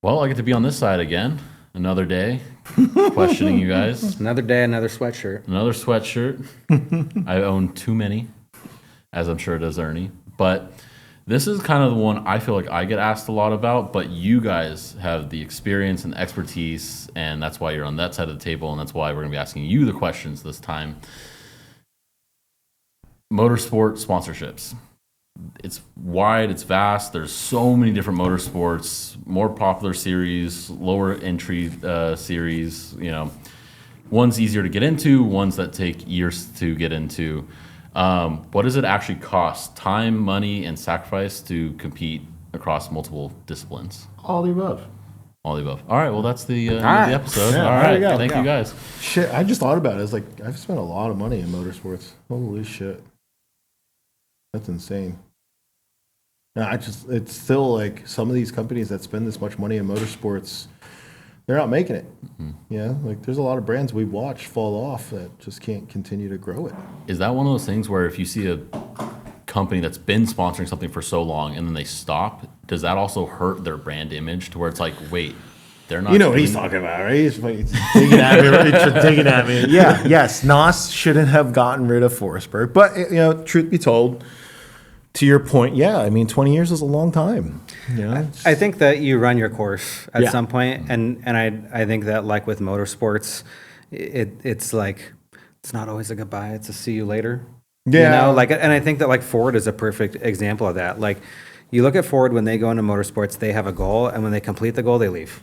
Well, I get to be on this side again. Another day, questioning you guys. Another day, another sweatshirt. Another sweatshirt. I own too many, as I'm sure does Ernie. But this is kind of the one I feel like I get asked a lot about, but you guys have the experience and expertise, and that's why you're on that side of the table, and that's why we're going to be asking you the questions this time. Motorsport sponsorships. It's wide, it's vast. There's so many different motorsports, more popular series, lower entry series. You know, one's easier to get into, ones that take years to get into. What does it actually cost? Time, money, and sacrifice to compete across multiple disciplines? All the above. All the above. All right. Well, that's the end of right. the episode. Yeah, All there right. you go. Thank you guys. Shit, I just thought about it. It's like, I've spent a lot of money in motorsports. Holy shit. That's insane. And it's still like some of these companies that spend this much money in motorsports, they're not making it. Mm-hmm. Yeah. Like there's a lot of brands we've watched fall off that just can't continue to grow it. Is that one of those things where if you see a company that's been sponsoring something for so long and then they stop, does that also hurt their brand image to where it's like, wait, they're not. You know what he's talking about, right? He's digging at me. Right? Digging at me. Yeah, yes. NOS shouldn't have gotten rid of Forsberg. But, you know, truth be told, to your point, yeah, I mean, 20 years is a long time. You know? I think that you run your course at Yeah. some point, and I think that like with motorsports, it's like it's not always a goodbye; it's a see you later. Yeah. You know, like, and I think that like Ford is a perfect example of that. Like, you look at Ford when they go into motorsports, they have a goal, and when they complete the goal, they leave.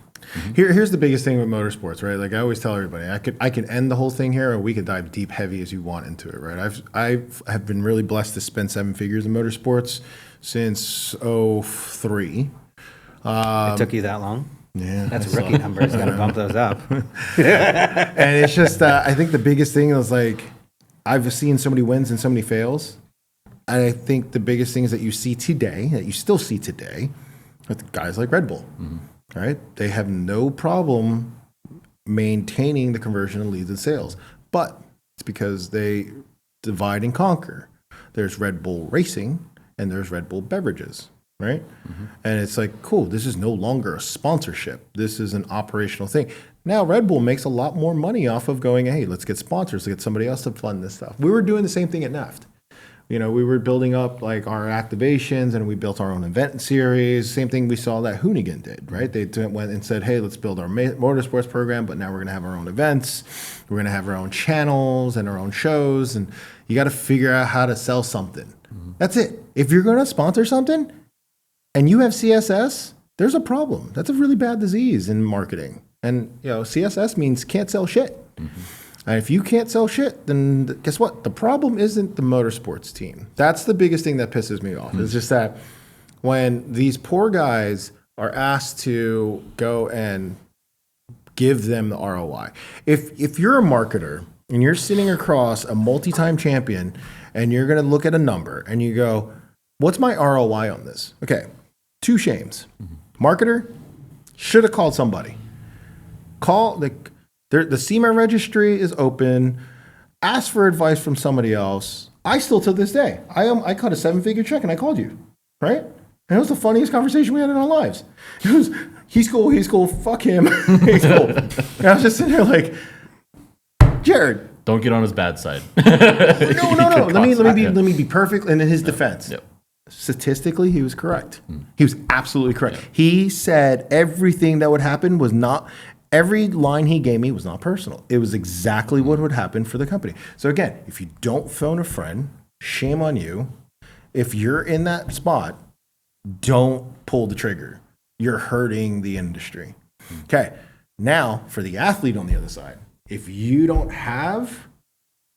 Here's the biggest thing with motorsports, right? Like I always tell everybody, I can end the whole thing here, or we could dive deep, heavy as you want into it, right? I have been really blessed to spend 7 figures in motorsports since '03. It took you that long? Yeah, That's rookie numbers. Got to bump those up. And it's just, I think the biggest thing is like, I've seen so many wins and so many fails. And I think the biggest thing is that you see today, that you still see today, with guys like Red Bull, right? They have no problem maintaining the conversion of leads and sales. But it's because they divide and conquer. There's Red Bull Racing and there's Red Bull Beverages, right? And it's like, cool, this is no longer a sponsorship. This is an operational thing. Now Red Bull makes a lot more money off of going, hey, let's get sponsors, let's get somebody else to fund this stuff. We were doing the same thing at NEFT. You know, we were building up like our activations and we built our own event series. Same thing we saw that Hoonigan did, right? They went and said, hey, let's build our motorsports program, but now we're going to have our own events. We're going to have our own channels and our own shows. And you got to figure out how to sell something. That's it. If you're going to sponsor something and you have CSS, there's a problem. That's a really bad disease in marketing. And, you know, CSS means can't sell shit. And if you can't sell shit, then guess what? The problem isn't the motorsports team. That's the biggest thing that pisses me off. It's just that when these poor guys are asked to go and give them the ROI. If you're a marketer and you're sitting across a multi-time champion and you're going to look at a number and you go, what's my ROI on this? Okay, 2 shames. Marketer should have called somebody. The SEMA registry is open. Ask for advice from somebody else. I still, to this day, I caught a 7-figure check and I called you, right? And it was the funniest conversation we had in our lives. It was, he's cool, fuck him. He's cool. And I was just sitting there like, Jared. Don't get on his bad side. No. Let me be perfect. And in his defense, statistically, he was correct. He was absolutely correct. Yeah. He said everything that would happen was not. Every line he gave me was not personal. It was exactly what would happen for the company. So again, if you don't phone a friend, shame on you. If you're in that spot, don't pull the trigger. You're hurting the industry. Okay. Now, for the athlete on the other side, if you don't have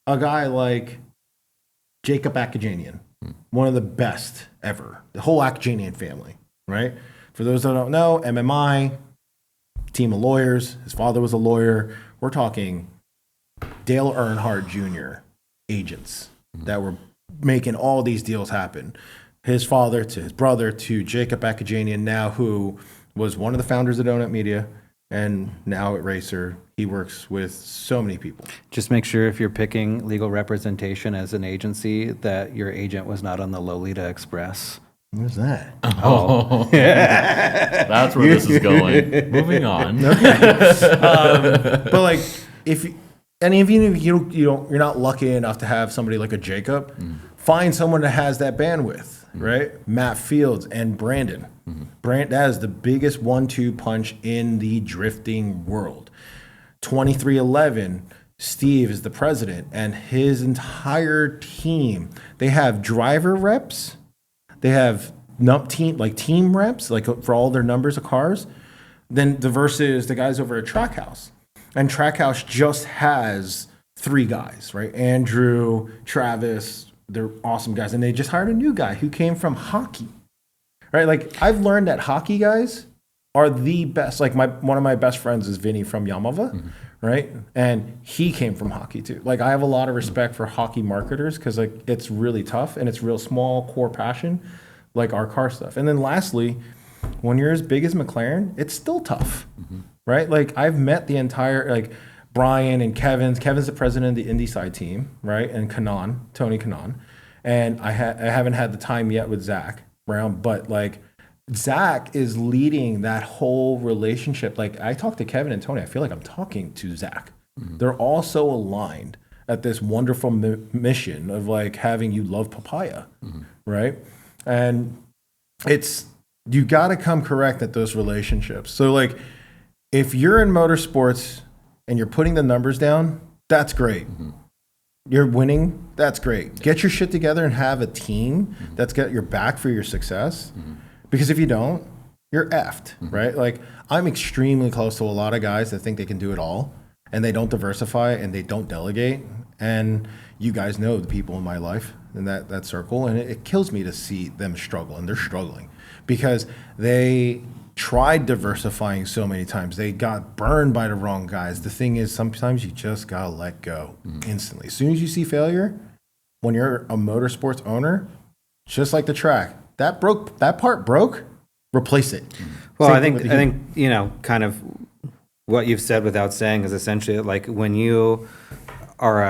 a guy like Jacob Akajanian, one of the best ever, the whole Akajanian family, right? For those that don't know, MMI, team of lawyers. His father was a lawyer. We're talking Dale Earnhardt Jr. agents that were making all these deals happen. His father to his brother to Jacob Akajanian now, who was one of the founders of Donut Media and now at Racer. He works with so many people. Just make sure if you're picking legal representation as an agency that your agent was not on the Lolita Express What's that? Oh, that's where this is going. Moving on. But like, even if you're not lucky enough to have somebody like a Jacob, find someone that has that bandwidth, right? Matt Fields and Brandon. That is the biggest 1-2 punch in the drifting world. 2311. Steve is the president, and his entire team. They have driver reps, they have team reps, like for all their numbers of cars. Then versus the guys over at Trackhouse, and Trackhouse just has 3 guys, right? Andrew, Travis, they're awesome guys, and they just hired a new guy who came from hockey, right? Like I've learned that hockey guys are the best. Like one of my best friends is Vinny from Yamava. Right. And he came from hockey too. Like I have a lot of respect for hockey marketers because like it's really tough and it's real small core passion like our car stuff. And then lastly, when you're as big as McLaren, it's still tough. Right. Like I've met the entire like Brian and Kevin's the president of the Indy side team. Right. And Tony Kanaan. And I haven't had the time yet with Zach Brown, but like Zach is leading that whole relationship. Like I talk to Kevin and Tony, I feel like I'm talking to Zach. They're all so aligned at this wonderful mission of like having you love papaya, right? And you got to come correct at those relationships. So like if you're in motorsports and you're putting the numbers down, that's great. You're winning, that's great. Get your shit together and have a team that's got your back for your success. Because if you don't, you're effed, right? Like I'm extremely close to a lot of guys that think they can do it all and they don't diversify and they don't delegate. And you guys know the people in my life in that circle. And it kills me to see them struggle, and they're struggling because they tried diversifying so many times. They got burned by the wrong guys. The thing is, sometimes you just got to let go instantly. As soon as you see failure, when you're a motorsports owner, just like the track, that part broke, replace it. Well, I think kind of what you've said without saying is essentially like when you are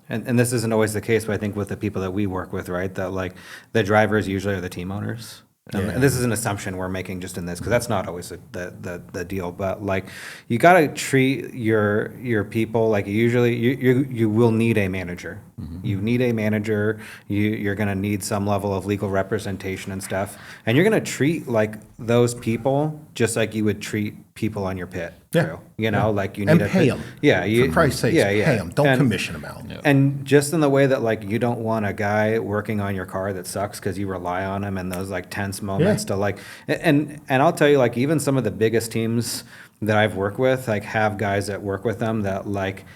and this isn't always the case, but I think with the people that we work with, right, that like the drivers usually are the team owners. And this is an assumption we're making just in this because that's not always the deal. But like you got to treat your people like usually you will need a manager. You need a manager. You're going to need some level of legal representation and stuff. And you're going to treat like those people just like you would treat people on your pit. Yeah. Like you need to pay them. Yeah. For Christ's sake, pay them. Don't commission them out. Yeah. And just in the way that like you don't want a guy working on your car that sucks because you rely on him in those like tense moments to like, and I'll tell you like even some of the biggest teams that I've worked with like have guys that work with them that like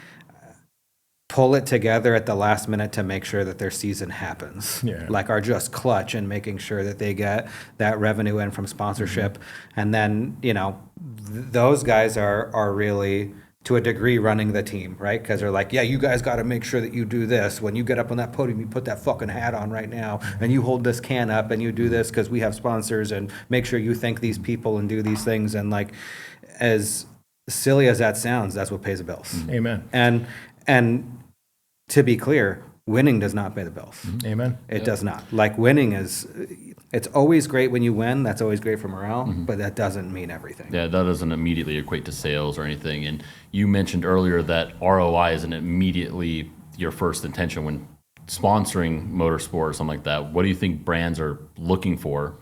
pull it together at the last minute to make sure that their season happens. Like are just clutch and making sure that they get that revenue in from sponsorship. And then, those guys are really to a degree running the team, right? Because they're like, yeah, you guys got to make sure that you do this. When you get up on that podium, you put that fucking hat on right now and you hold this can up and you do this because we have sponsors and make sure you thank these people and do these things. And like, as silly as that sounds, that's what pays the bills. Amen. And to be clear, winning does not pay the bills. Amen. It does not. Like winning it's always great when you win. That's always great for morale, but that doesn't mean everything. Yeah, that doesn't immediately equate to sales or anything. And you mentioned earlier that ROI isn't immediately your first intention when sponsoring motorsport or something like that. What do you think brands are looking for,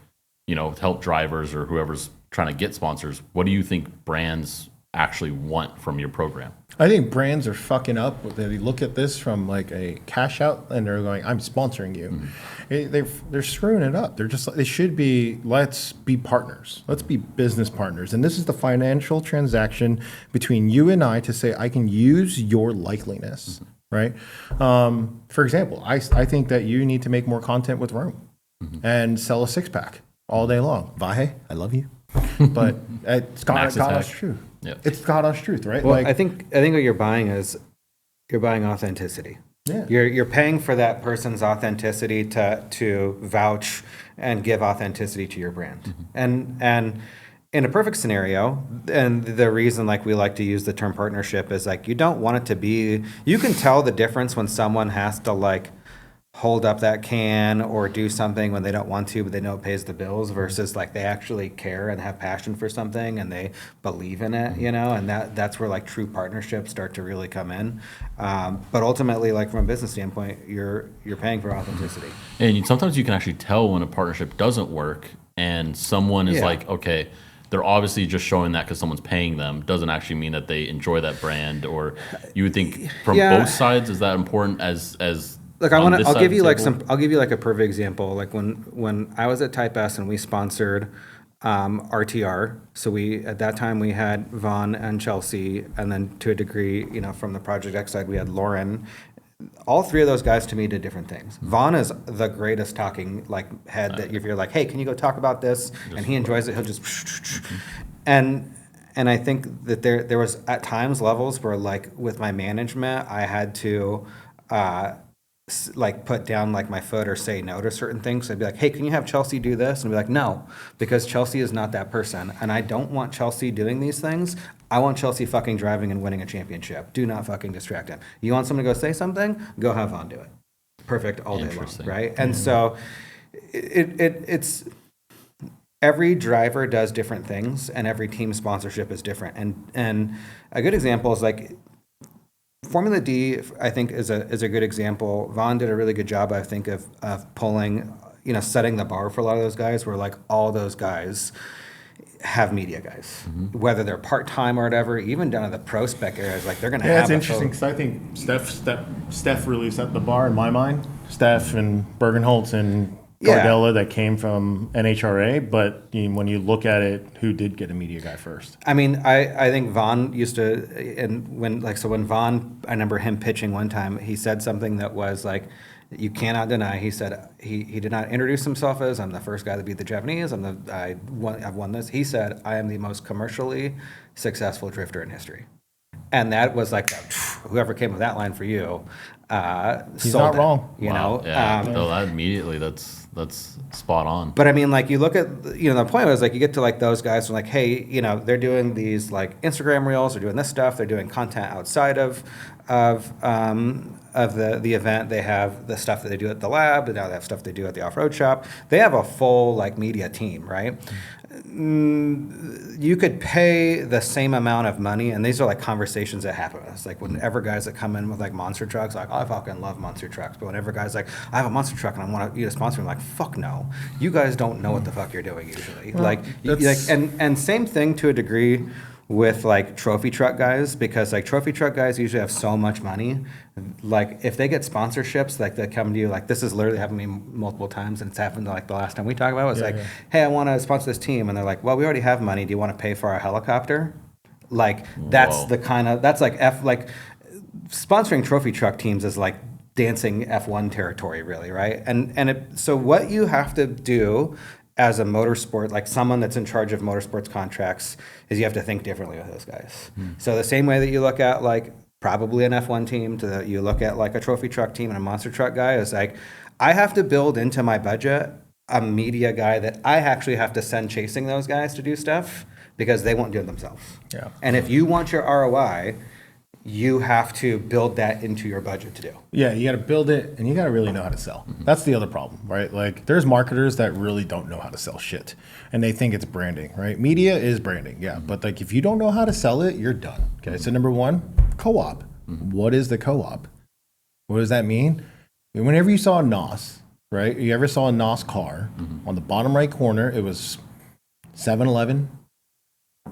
to help drivers or whoever's trying to get sponsors? What do you think brands actually want from your program? I think brands are fucking up. They look at this from like a cash out and they're going, I'm sponsoring you. They're screwing it up. They should be, let's be partners. Let's be business partners. And this is the financial transaction between you and I to say, I can use your likeliness, right? For example, I think that you need to make more content with Rome and sell a 6-pack all day long. Vahe, I love you. But it's God's truth. Yep. It's God's truth, right? Well, I think what you're buying is you're buying authenticity. Yeah. You're paying for that person's authenticity to vouch and give authenticity to your brand. And in a perfect scenario, and the reason like we like to use the term partnership is like you don't want it to be, you can tell the difference when someone has to like hold up that can or do something when they don't want to, but they know it pays the bills, versus like they actually care and have passion for something and they believe in it, and that's where like true partnerships start to really come in. But ultimately, like from a business standpoint, you're paying for authenticity. And sometimes you can actually tell when a partnership doesn't work and someone is like, okay, they're obviously just showing that because someone's paying them. Doesn't actually mean that they enjoy that brand. Or you would think from both sides, is that important as Look, I'll give you like a perfect example. Like when I was at Type S and we sponsored RTR. So at that time we had Vaughn and Chelsea, and then to a degree, from the Project X side we had Lauren. All three of those guys to me did different things. Vaughn is the greatest talking like head that if you're like, hey, can you go talk about this? And he enjoys it. He'll just and I think that there was at times levels where like with my management, I had to like put down like my foot or say no to certain things. I'd be like, hey, can you have Chelsea do this? And I'd be like, no, because Chelsea is not that person. And I don't want Chelsea doing these things. I want Chelsea fucking driving and winning a championship. Do not fucking distract him. You want someone to go say something? Go have Vaughn do it. Perfect all day long, right? And so it's every driver does different things and every team sponsorship is different. And a good example is like Formula D, I think, is a good example. Vaughn did a really good job, I think, of pulling, setting the bar for a lot of those guys, where like all those guys have media guys, whether they're part-time or whatever, even down to the pro spec areas, like they're going to have. Yeah, it's interesting because I think Steph really set the bar in my mind. Steph and Bergenholtz and Gardella that came from NHRA, but when you look at it, who did get a media guy first? I mean, I think Vaughn used to, and when Vaughn, I remember him pitching one time, he said something that was like, you cannot deny. He said he did not introduce himself as, I'm the first guy to beat the Japanese. I've won this. He said, I am the most commercially successful drifter in history. And that was like, whoever came with that line for you, he's not wrong. Yeah, that immediately, that's spot on. But I mean, like you look at, the point was like you get to like those guys who are like, hey, they're doing these like Instagram reels, they're doing this stuff, they're doing content outside of the event. They have the stuff that they do at the lab, and now they have stuff they do at the off-road shop. They have a full like media team, right? You could pay the same amount of money, and these are like conversations that happen. It's like whenever guys that come in with like monster trucks, like, oh, I fucking love monster trucks. But whenever guys like, I have a monster truck and I want you to sponsor me, I'm like, fuck no. You guys don't know what the fuck you're doing usually. Well, and same thing to a degree with like trophy truck guys, because like trophy truck guys usually have so much money. Like if they get sponsorships, like they come to you, like this has literally happened to me multiple times, and it's happened like the last time we talked about it. It's hey, I want to sponsor this team, and they're like, well, we already have money. Do you want to pay for our helicopter? Like that's the kind of, that's like sponsoring trophy truck teams is like dancing F1 territory, really, right? So what you have to do as a motorsport, like someone that's in charge of motorsports contracts, is you have to think differently with those guys. So the same way that you look at like probably an F1 team, you look at like a trophy truck team and a monster truck guy, is like, I have to build into my budget a media guy that I actually have to send chasing those guys to do stuff because they won't do it themselves. Yeah. And if you want your ROI, you have to build that into your budget to do. Yeah, you got to build it, and you got to really know how to sell. That's the other problem, right? Like, there's marketers that really don't know how to sell shit, and they think it's branding, right? Media is branding, yeah, but like if you don't know how to sell it, you're done. Okay, so number one, co-op. What is the co-op? What does that mean? Whenever you saw a NOS, right? You ever saw a NOS car on the bottom right corner? It was 7-Eleven,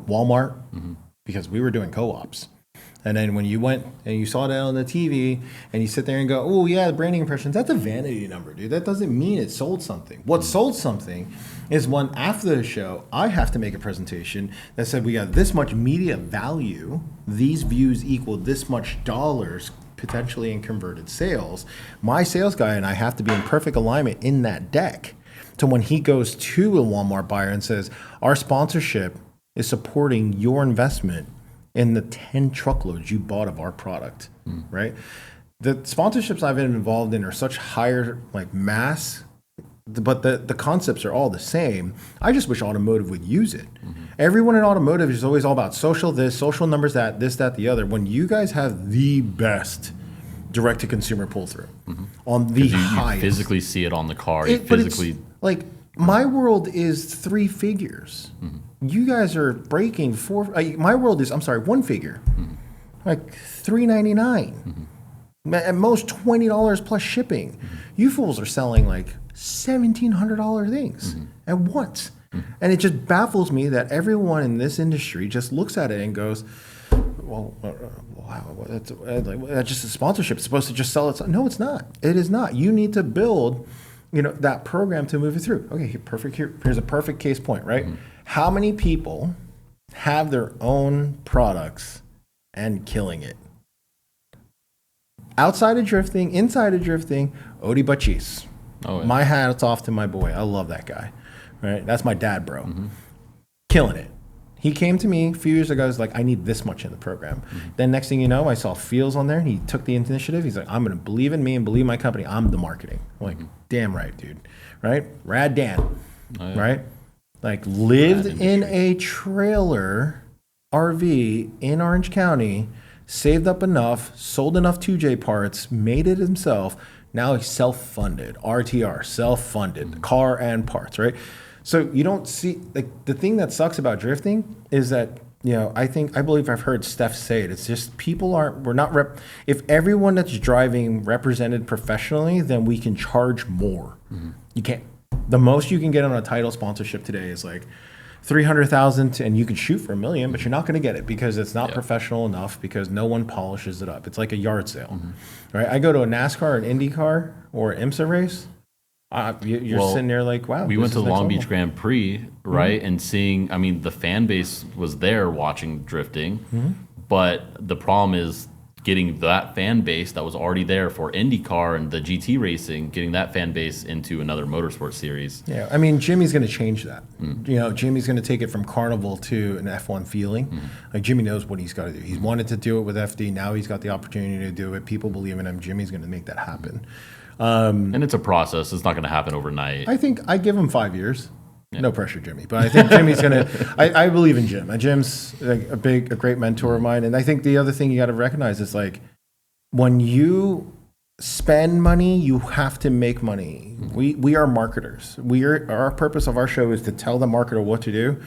Walmart, because we were doing co-ops. And then when you went and you saw that on the TV and you sit there and go, oh, yeah, the branding impressions, that's a vanity number, dude. That doesn't mean it sold something. What sold something is when after the show, I have to make a presentation that said we got this much media value, these views equal this much dollars potentially in converted sales. My sales guy and I have to be in perfect alignment in that deck. So when he goes to a Walmart buyer and says, our sponsorship is supporting your investment in the 10 truckloads you bought of our product, right? The sponsorships I've been involved in are such higher like mass, but the concepts are all the same. I just wish automotive would use it. Everyone in automotive is always all about social this, social numbers that, this, that, the other. When you guys have the best direct to consumer pull through on the You highest. physically see it on the car. But it's like my world is 3 figures. You guys are breaking my world is, I'm sorry, 1 figure, like $3.99. At most $20 plus shipping. You fools are selling like $1,700 things at once. And it just baffles me that everyone in this industry just looks at it and goes, well, wow, that's just a sponsorship. It's supposed to just sell it. No, it's not. It is not. You need to build, that program to move it through. Okay, here's a perfect case point, right? How many people have their own products and killing it? Outside of drifting, inside of drifting, Odie Bachis. Oh, yeah. My hat's off to my boy. I love that guy. Right? That's my dad, bro. Killing it. He came to me a few years ago. I was like, I need this much in the program. Then next thing you know, I saw Fields on there. And he took the initiative. He's like, I'm going to believe in me and believe my company. I'm the marketing. I'm like, damn right, dude. Right? Rad Dan. Oh, yeah. Right? Like lived in a trailer RV in Orange County, saved up enough, sold enough 2J parts, made it himself. Now he's self-funded, RTR, self-funded, car and parts, right? So you don't see, like, the thing that sucks about drifting is that, I believe I've heard Steph say it. It's just if everyone that's driving represented professionally, then we can charge more. You can't. The most you can get on a title sponsorship today is like 300,000, and you can shoot for $1 million, but you're not going to get it because it's not professional enough, because no one polishes it up. It's like a yard sale, right? I go to a NASCAR, an IndyCar, or an IMSA race. You're sitting there like, wow. We went to the Long Beach Grand Prix, right? And seeing, the fan base was there watching drifting, but the problem is getting that fan base that was already there for IndyCar and the GT racing, getting that fan base into another motorsport series. Yeah, Jimmy's going to change that. Jimmy's going to take it from carnival to an F1 feeling. Like, Jimmy knows what he's got to do. He's wanted to do it with FD. Now he's got the opportunity to do it. People believe in him. Jimmy's going to make that happen. And it's a process. It's not going to happen overnight. I think I give him 5 years. Yeah. No pressure, Jimmy. But I think Jimmy's going to – I believe in Jim. Jim's like a great mentor of mine. And I think the other thing you got to recognize is, like, when you spend money, you have to make money. We are marketers. Our purpose of our show is to tell the marketer what to do.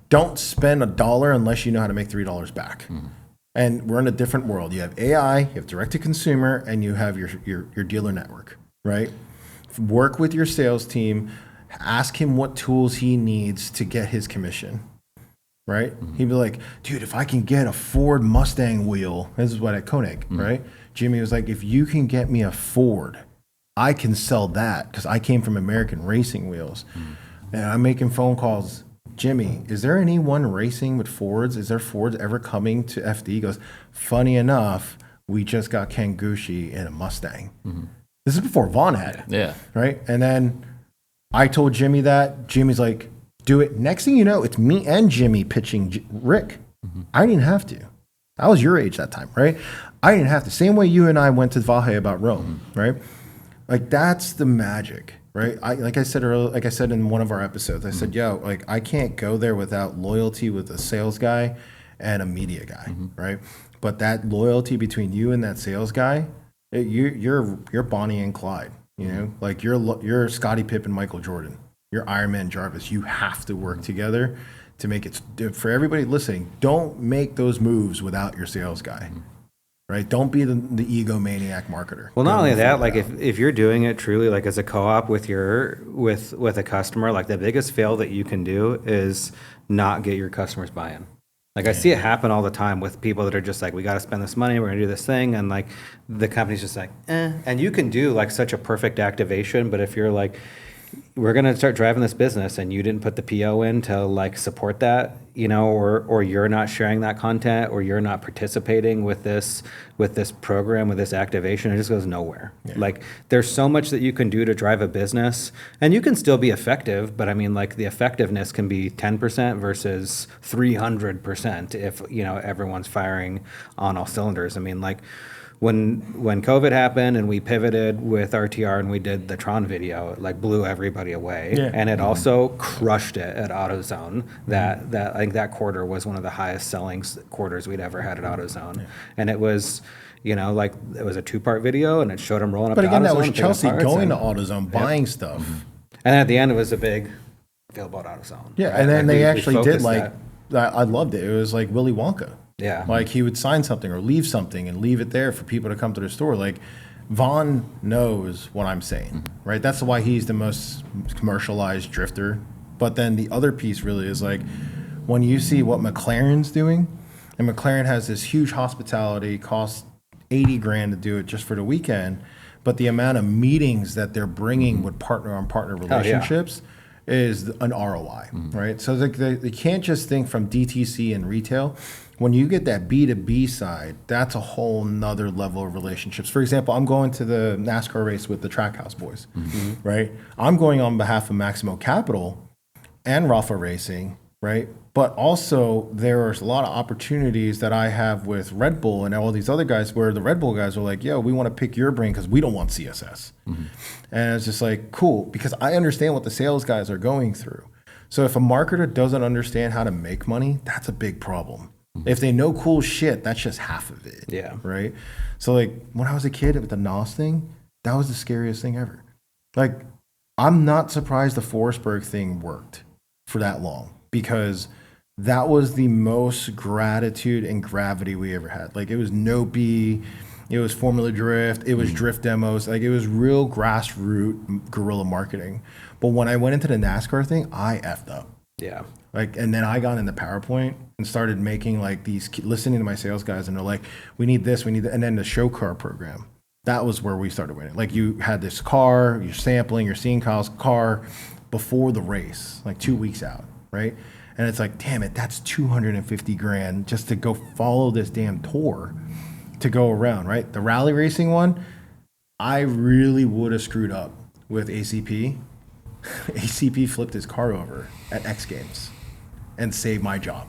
Don't spend $1 unless you know how to make $3 back. And we're in a different world. You have AI, you have direct-to-consumer, and you have your dealer network, right? Work with your sales team. Ask him what tools he needs to get his commission, right? He'd be like, dude, if I can get a Ford Mustang wheel, this is what at Koenig, right? Jimmy was like, if you can get me a Ford, I can sell that because I came from American Racing Wheels. And I'm making phone calls. Jimmy, is there anyone racing with Fords? Is there Fords ever coming to FD? He goes, funny enough, we just got Ken Gucci in a Mustang. This is before Vaughn had it. Yeah. Right? And then I told Jimmy that. Jimmy's like, do it. Next thing you know, it's me and Jimmy pitching Rick. I didn't have to. I was your age that time, right? I didn't have to. Same way you and I went to Vahe about Rome, right? Like, that's the magic, right? Like I said earlier, like I said in one of our episodes, I said, yo, like, I can't go there without loyalty with a sales guy and a media guy, right? But that loyalty between you and that sales guy, you're Bonnie and Clyde. Like you're Scottie Pippen, Michael Jordan, you're Iron Man Jarvis. You have to work together to make it. For everybody listening, don't make those moves without your sales guy, right? Don't be the egomaniac marketer. Well, not only that, like if you're doing it truly like as a co-op with with a customer, like the biggest fail that you can do is not get your customers buy-in. Like I see it happen all the time with people that are just like, we got to spend this money, we're going to do this thing. And like the company's just like, And you can do like such a perfect activation. But if you're like, we're going to start driving this business and you didn't put the PO in to like support that, or you're not sharing that content, or you're not participating with this program, with this activation, it just goes nowhere. Yeah. Like there's so much that you can do to drive a business and you can still be effective. But I mean, like the effectiveness can be 10% versus 300% if, everyone's firing on all cylinders. I mean, like when COVID happened and we pivoted with RTR and we did the Tron video, it like blew everybody away. Yeah. And it also crushed it at AutoZone. That I think that quarter was one of the highest selling quarters we'd ever had at AutoZone. Yeah. And it was, You know, like it was a 2-part video, and it showed him rolling up. But to again, that AutoZone was and picking up Chelsea parts, going and, to AutoZone, buying stuff. and then at the end, it was a big available at AutoZone. Yeah, right? and then Like, they we actually did focused I loved it. It was like Willy Wonka. Yeah. Like he would sign something or leave something and leave it there for people to come to the store. Like Vaughn knows what I'm saying, right? That's why he's the most commercialized drifter. But then the other piece really is like when you see what McLaren's doing, and McLaren has this huge hospitality, costs 80 grand to do it just for the weekend, but the amount of meetings that they're bringing with partner-on-partner relationships is an ROI, right? So they can't just think from DTC and retail. When you get that B2B side, that's a whole nother level of relationships. For example, I'm going to the NASCAR race with the Trackhouse boys, right? I'm going on behalf of Maximo Capital and Rafa Racing, right? But also there's a lot of opportunities that I have with Red Bull and all these other guys where the Red Bull guys are like, yo, we want to pick your brain because we don't want CSS. And it's just like, cool, because I understand what the sales guys are going through. So if a marketer doesn't understand how to make money, that's a big problem. If they know cool shit, that's just half of it. Yeah. Right? So like when I was a kid with the NOS thing, that was the scariest thing ever. Like I'm not surprised the Forsberg thing worked for that long because that was the most gratitude and gravity we ever had. Like it was no B, it was Formula Drift, it was drift demos, like it was real grassroots guerrilla marketing. But when I went into the NASCAR thing, I effed up. Yeah. Like, and then I got into PowerPoint and started making like these, listening to my sales guys, and they're like, we need this, we need that. And then the show car program, that was where we started winning. Like you had this car, you're sampling, you're seeing Kyle's car before the race, like 2 weeks out, right? And it's like, damn it, that's 250 grand just to go follow this damn tour to go around, right? The rally racing one, I really would have screwed up with ACP. ACP flipped his car over at X Games and saved my job,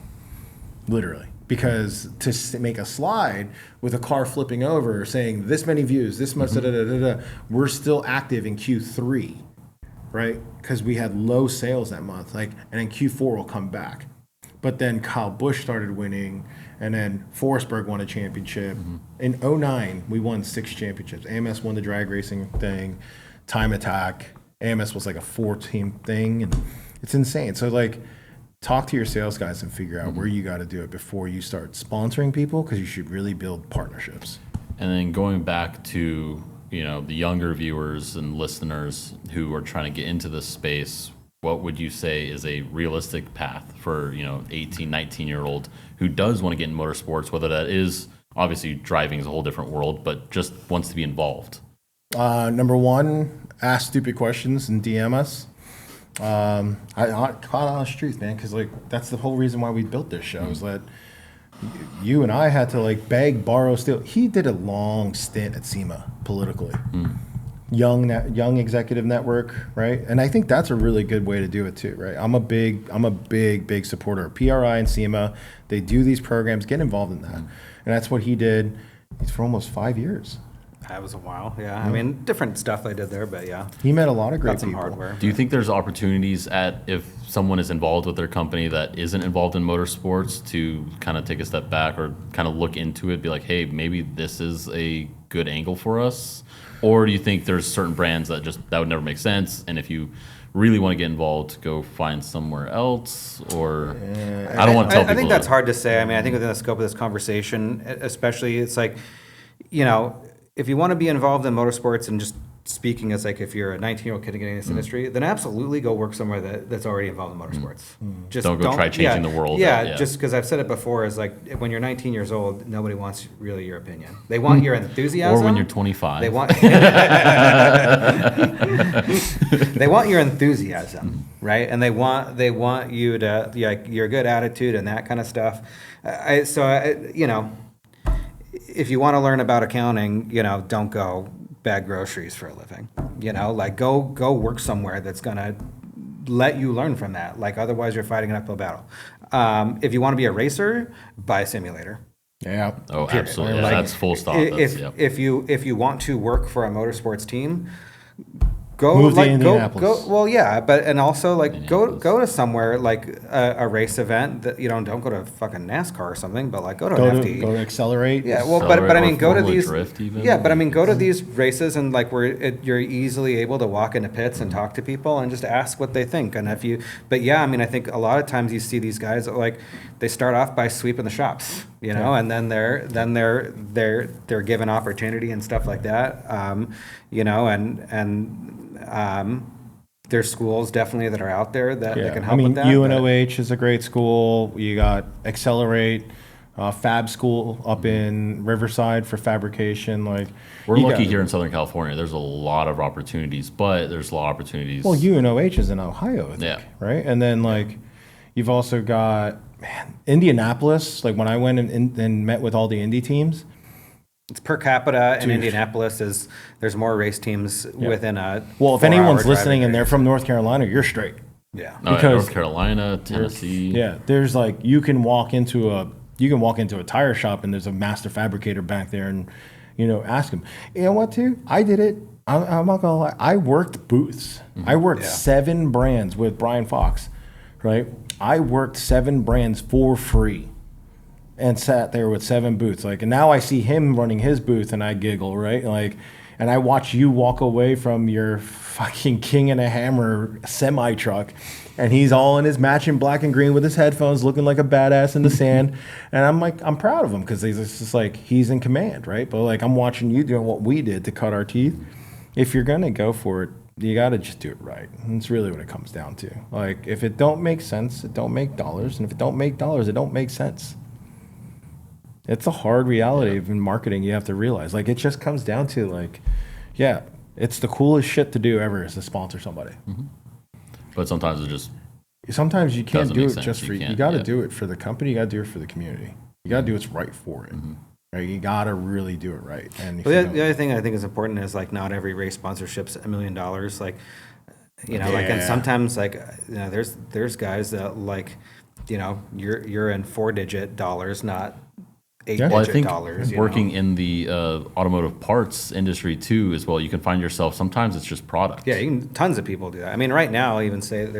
literally. Because to make a slide with a car flipping over saying this many views, this much, we're still active in Q3, right? Because we had low sales that month, like, and then Q4 will come back. But then Kyle Busch started winning, and then Forsberg won a championship. In 09, we won 6 championships. AMS won the drag racing thing, Time Attack. AMS was like a 4-team thing, and it's insane. So like, talk to your sales guys and figure out where you got to do it before you start sponsoring people, because you should really build partnerships. And then going back to, you know, the younger viewers and listeners who are trying to get into this space, what would you say is a realistic path for, you know, 18, 19-year-old who does want to get in motorsports, whether that is, obviously driving is a whole different world, but just wants to be involved? Number one, ask stupid questions and DM us. I caught honest truth, man, because like that's the whole reason why we built this show is that you and I had to like beg, borrow, steal. He did a long stint at SEMA politically, young executive network, right? And I think that's a really good way to do it too, right? I'm a big supporter of PRI and SEMA. They do these programs, get involved in that, and that's what he did. He's for almost 5 years. That was a while, yeah. I mean, different stuff I did there, but yeah. He met a lot of great Got some people. hardware. Do you think there's opportunities if someone is involved with their company that isn't involved in motorsports to kind of take a step back or kind of look into it, be like, hey, maybe this is a good angle for us? Or do you think there's certain brands that would never make sense, and if you really want to get involved, go find somewhere else? Or I don't want to tell people. I think that's hard to say. I mean, I think within the scope of this conversation, especially, it's like, you know, if you want to be involved in motorsports, and just speaking as like if you're a 19-year-old kid getting in this industry, then absolutely go work somewhere that's already involved in motorsports. Just Don't go try changing the world. Yeah, just because I've said it before, is like when you're 19 years old, nobody wants really your opinion. They want your enthusiasm. Or when you're 25. They want they want your enthusiasm, right? And they want you to, like, your good attitude and that kind of stuff. You know, if you want to learn about accounting, you know, don't go bag groceries for a living. You know, like go work somewhere that's gonna let you learn from that. Like otherwise, you're fighting an uphill battle. If you want to be a racer, buy a simulator. Yeah. Oh, Period. absolutely. Like, That's full stop. If you want to work for a motorsports team, Move to like Indianapolis. well, yeah, but and also like Indianapolis. go to somewhere like a race event that don't go to fucking NASCAR or something, but like go to Go an to FD. go to Accelerate. Yeah, well, Accelerate but I or mean, go to Formula these. Drift even. Yeah, but I mean, go to It's- these races and like where you're easily able to walk into pits and talk to people and just ask what they think. And if you, but yeah, I mean, I think a lot of times you see these guys that like they start off by sweeping the shops, and then they're given opportunity and stuff like that, there's schools definitely that are out there that can help with that. UNOH is a great school. You got Accelerate, Fab School up in Riverside for fabrication. Like We're you lucky got- here in Southern California. There's a lot of opportunities, but there's a lot of opportunities. Well, UNOH is in Ohio, I think, Yeah. right? And then like you've also got Indianapolis. Like when I went and met with all the Indy teams. It's per capita in Indianapolis there's more race teams within a. Well, if 4-hour anyone's driving listening and they're radius. from North Carolina, you're straight. Yeah. No, yeah, because- North Carolina, Tennessee. Yeah, there's like you can walk into a tire shop and there's a master fabricator back there and ask him. You know what, too? I did it. I'm not gonna lie. I worked booths. I worked 7 brands with Brian Fox, right? I worked 7 brands for free. And sat there with 7 booths. Like, and now I see him running his booth and I giggle, right? Like, and I watch you walk away from your fucking King and a Hammer semi truck, and he's all in his matching black and green with his headphones, looking like a badass in the sand. And I'm like, I'm proud of him because it's just like he's in command, right? But like, I'm watching you doing what we did to cut our teeth. If you're gonna go for it, you gotta just do it right. And it's really what it comes down to. Like, if it don't make sense, it don't make dollars, and if it don't make dollars, it don't make sense. It's a hard reality in marketing. You have to realize, like, it just comes down to like, yeah, it's the coolest shit to do ever is to sponsor somebody. But sometimes it just Sometimes you can't Doesn't do make it sense. just for You you. can't, Got to yeah. do it for the company. You got to do it for the community. You got to do what's right for it. Right? You got to really do it right. And if But you the don't- other thing I think is important is like not every race sponsorship's $1 million. Like, like, and Yeah. sometimes like, there's guys that like, you're in 4-digit dollars, not 8-digit Well, I think dollars. working in the automotive parts industry too, as well, you can find yourself. Sometimes it's just product. Yeah, tons of people do that. I mean, right now, I even say that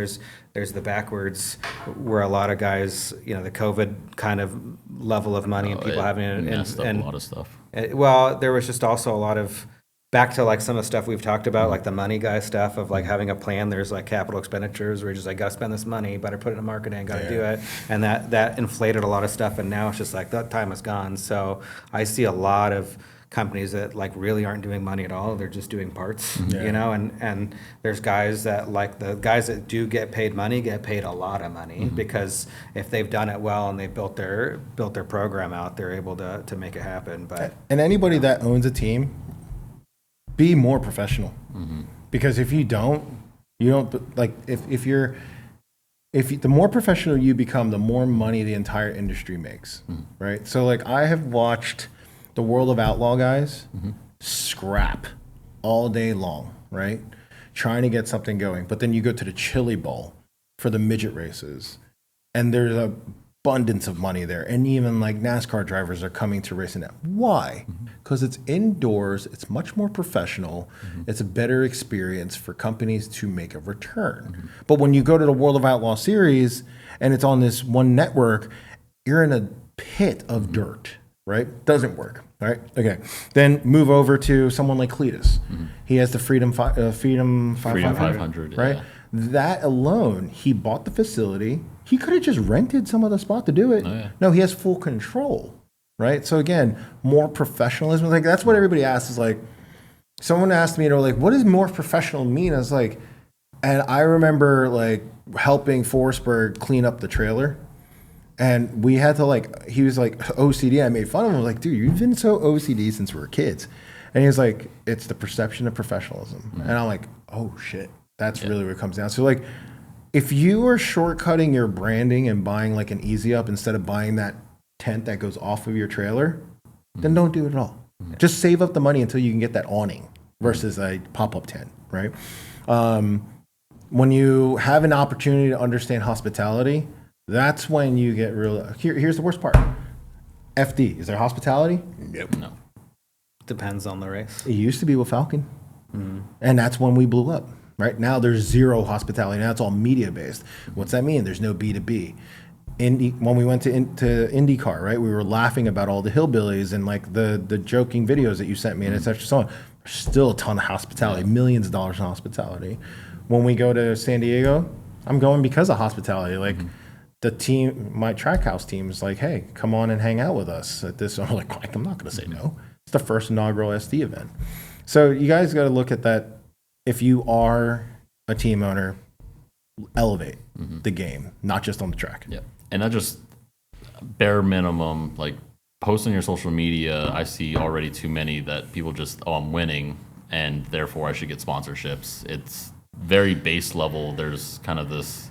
there's the backwards where a lot of guys, the COVID kind of level of money and people having it, messed up and a lot of stuff. well, there was just also a lot of back to like some of the stuff we've talked about, like the money guy stuff of like having a plan. There's like capital expenditures where you're just like, gotta spend this money, better put it in marketing, gotta do it. And that inflated a lot of stuff. And now it's just like that time is gone. So I see a lot of companies that like really aren't doing money at all. They're just doing parts, and there's guys that like the guys that do get paid money get paid a lot of money because if they've done it well and they built their program out, they're able to make it happen. But and anybody that owns a team, be more professional. Because if you don't like if the more professional you become, the more money the entire industry makes, right? So like I have watched the World of Outlaw guys scrap all day long, right? Trying to get something going. But then you go to the Chili Bowl for the midget races, and there's a abundance of money there, and even like NASCAR drivers are coming to racing now. Why? Because it's indoors, it's much more professional, it's a better experience for companies to make a return. But when you go to the World of Outlaw series and it's on this one network, you're in a pit of dirt, right? Doesn't work, right? Okay. Then move over to someone like Cletus. He has the Freedom 500, right? yeah. That alone, he bought the facility. He could have just rented some other spot to do it. Oh, yeah. No, he has full control, right? So again, more professionalism. Like that's what everybody asks. Is like, someone asked me, like, what does more professional mean? I was like, and I remember like helping Forsberg clean up the trailer, and we had to like, he was like OCD. I made fun of him. I was like, dude, you've been so OCD since we were kids. And he was like, it's the perception of professionalism. And I'm like, oh shit, that's really what it comes down to. So like, if you are shortcutting your branding and buying like an Easy Up instead of buying that tent that goes off of your trailer, then don't do it at all. Just save up the money until you can get that awning versus a pop-up tent, right? When you have an opportunity to understand hospitality, that's when you get real. Here's the worst part. FD, is there hospitality? Nope. No. depends on the race. It used to be with Falcon. And that's when we blew up. Right now, there's zero hospitality. Now it's all media based. What's that mean? There's no B2B. When we went to IndyCar, right, we were laughing about all the hillbillies and like the joking videos that you sent me, and it's actually so on. There's still a ton of hospitality, millions of dollars in hospitality. When we go to San Diego, I'm going because of hospitality. Like the team, my Trackhouse team is like, hey, come on and hang out with us at this. I'm like, I'm not going to say no. It's the first inaugural SD event. So you guys got to look at that. If you are a team owner, elevate the game, not just on the track. Yeah. And not just bare minimum, like posting your social media. I see already too many that people just, I'm winning, and therefore I should get sponsorships. It's very base level. There's kind of this,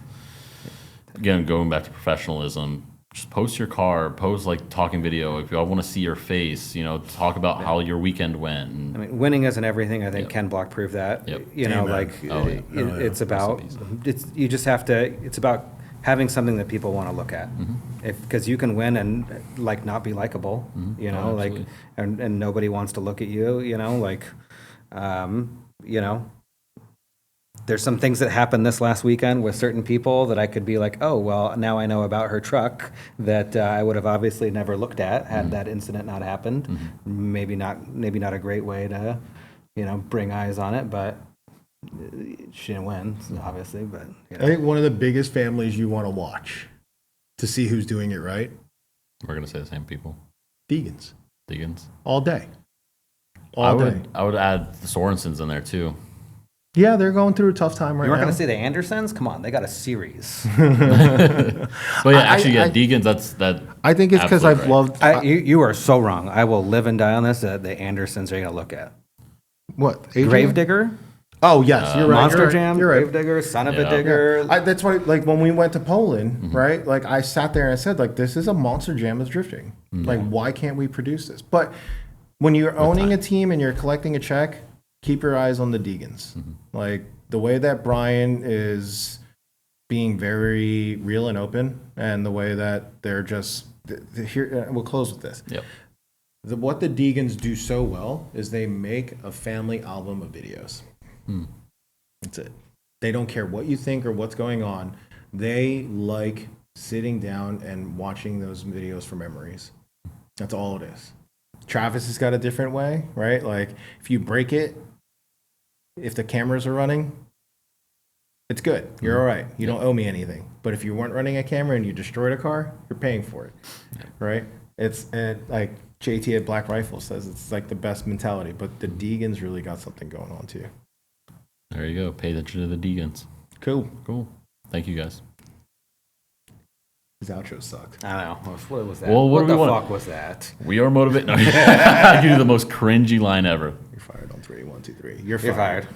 again, going back to professionalism, just post your car, post like talking video. If y'all want to see your face, talk about how your weekend went. I mean, winning isn't everything. I think Ken Block proved that. Yep. It's about, you just have to, it's about having something that people want to look at. Because you can win and like not be likable, and nobody wants to look at you, there's some things that happened this last weekend with certain people that I could be like, oh, well, now I know about her truck that I would have obviously never looked at had that incident not happened. Maybe not a great way to, bring eyes on it, but she didn't win, obviously. But I think one of the biggest families you want to watch to see who's doing it right. We're gonna say the same people. Deegans. All day. I would add the Sorensens in there too. Yeah, they're going through a tough time right now. You weren't going to say the Andersons? Come on, they got a series. But yeah, Deegan's, that. I think it's because I've loved. You are so wrong. I will live and die on this. The Andersons are going to look at. What? Gravedigger? Oh, yes, you're right. Monster Jam, you're right. Gravedigger, Son of a Digger. That's why, like, when we went to Poland, right, like, I sat there and I said, like, this is a Monster Jam that's drifting. Like, why can't we produce this? But when you're owning a team and you're collecting a check, keep your eyes on the Deegans. Like the way that Brian is being very real and open, and the way that they're just here. We'll close with this. Yep. What the Deegans do so well is they make a family album of videos. That's it. They don't care what you think or what's going on. They like sitting down and watching those videos for memories. That's all it is. Travis has got a different way, right? Like if you break it, if the cameras are running, it's good. You're all right. You don't owe me anything. But if you weren't running a camera and you destroyed a car, you're paying for it, right? It's like JT at Black Rifle says, it's like the best mentality. But the Deegans really got something going on too. There you go. Pay attention to the Deegans. Cool. Thank you guys. His outro sucked. I know. What was that? Well, what the fuck was that? We are motivated. No, I give you the most cringy line ever. You're fired on 3, 1, 2, 3. You're You're fired.